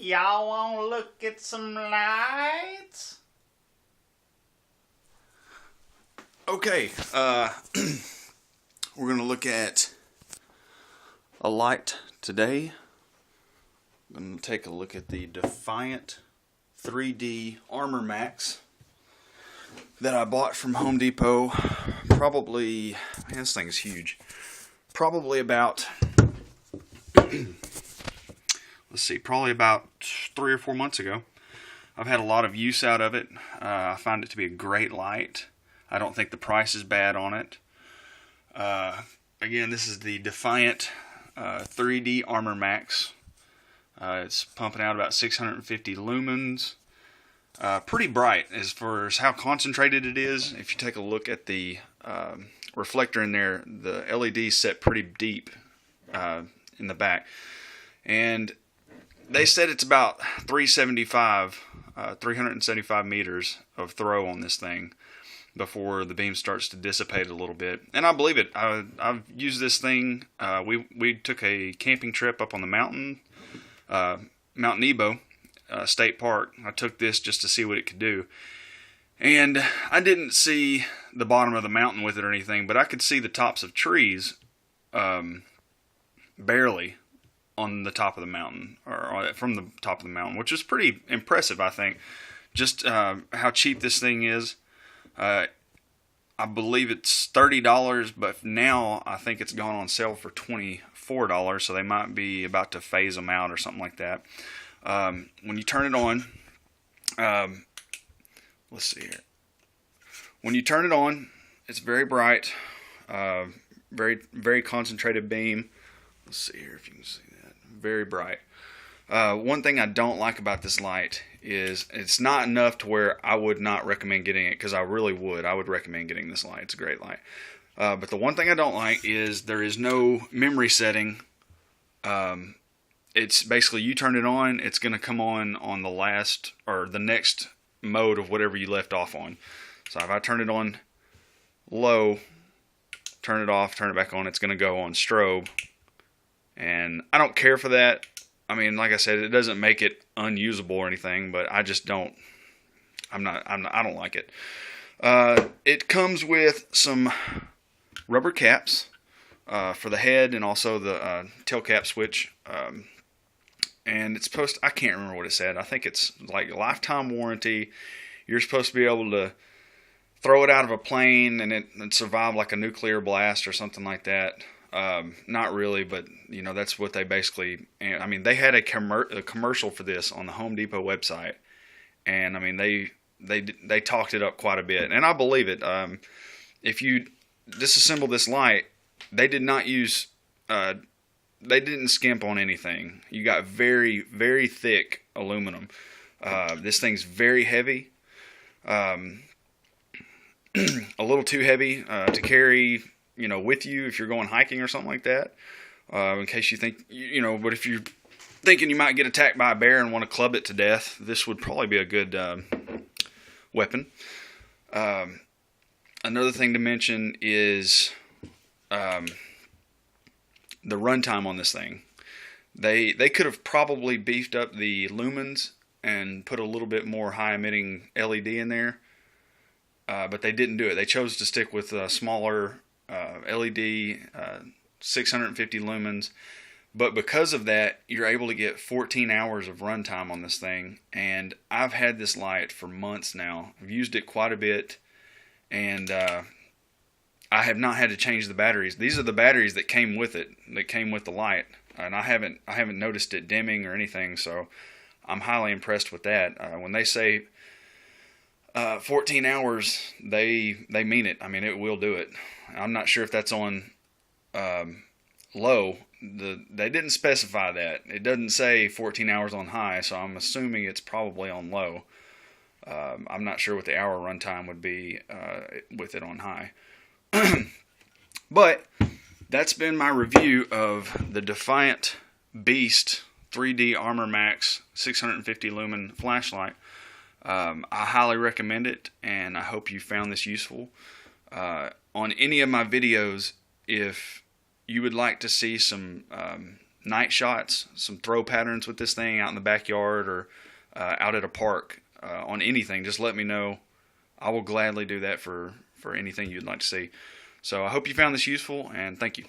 Y'all wanna look at some lights? Okay, we're going to look at a light today. I'm going to take a look at the Defiant 3D armormax that I bought from Home Depot. Probably, man, this thing is huge. Probably about, probably about 3 or 4 months ago. I've had a lot of use out of it. I find it to be a great light. I don't think the price is bad on it. Again, this is the Defiant 3D armormax. It's pumping out about 650 lumens. Pretty bright as far as how concentrated it is. If you take a look at the reflector in there, the LED set pretty deep in the back. And they said it's about 375 meters of throw on this thing before the beam starts to dissipate a little bit. And I believe it. I've used this thing. We took a camping trip up on the mountain, Mount Nebo State Park. I took this just to see what it could do. And I didn't see the bottom of the mountain with it or anything, but I could see the tops of trees barely on the top of the mountain, or from the top of the mountain, which is pretty impressive, I think. Just how cheap this thing is. I believe it's $30, but now I think it's gone on sale for $24, so they might be about to phase them out or something like that. When you turn it on, let's see here. When you turn it on, it's very bright, very, very concentrated beam. Let's see here if you can see that. Very bright. One thing I don't like about this light is it's not enough to where I would not recommend getting it, because I really would. I would recommend getting this light. It's a great light. But the one thing I don't like is there is no memory setting. It's basically you turn it on, it's going to come on the last or the next mode of whatever you left off on. So if I turn it on low, turn it off, turn it back on, it's going to go on strobe. And I don't care for that. I mean, like I said, it doesn't make it unusable or anything, but I just don't. I don't like it. It comes with some rubber caps for the head and also the tail cap switch. And it's supposed to, I can't remember what it said. I think it's like a lifetime warranty. You're supposed to be able to throw it out of a plane and it survive like a nuclear blast or something like that. Not really, but you know, that's what they basically, I mean, they had a commercial for this on the Home Depot website, and I mean, they talked it up quite a bit, and I believe it. If you disassemble this light, they did not use, they didn't skimp on anything. You got very, very thick aluminum. This thing's very heavy, a little too heavy to carry, you know, with you if you're going hiking or something like that. In case you think, you know, but if you're thinking you might get attacked by a bear and want to club it to death, this would probably be a good weapon. Another thing to mention is the runtime on this thing. They could have probably beefed up the lumens and put a little bit more high emitting LED in there, but they didn't do it. They chose to stick with smaller LED, 650 lumens, but because of that, you're able to get 14 hours of runtime on this thing, and I've had this light for months now. I've used it quite a bit, and I have not had to change the batteries. These are the batteries that came with it, that came with the light, and I haven't noticed it dimming or anything, so I'm highly impressed with that. When they say 14 hours, they mean it. I mean, it will do it. I'm not sure if that's on low. They didn't specify that. It doesn't say 14 hours on high, so I'm assuming it's probably on low. I'm not sure what the hour runtime would be with it on high. But that's been my review of the Defiant Beast 3D armormax 650 lumen flashlight. I highly recommend it, and I hope you found this useful. On any of my videos, if you would like to see some night shots, some throw patterns with this thing out in the backyard or out at a park on anything, just let me know. I will gladly do that for anything you'd like to see. So I hope you found this useful, and thank you.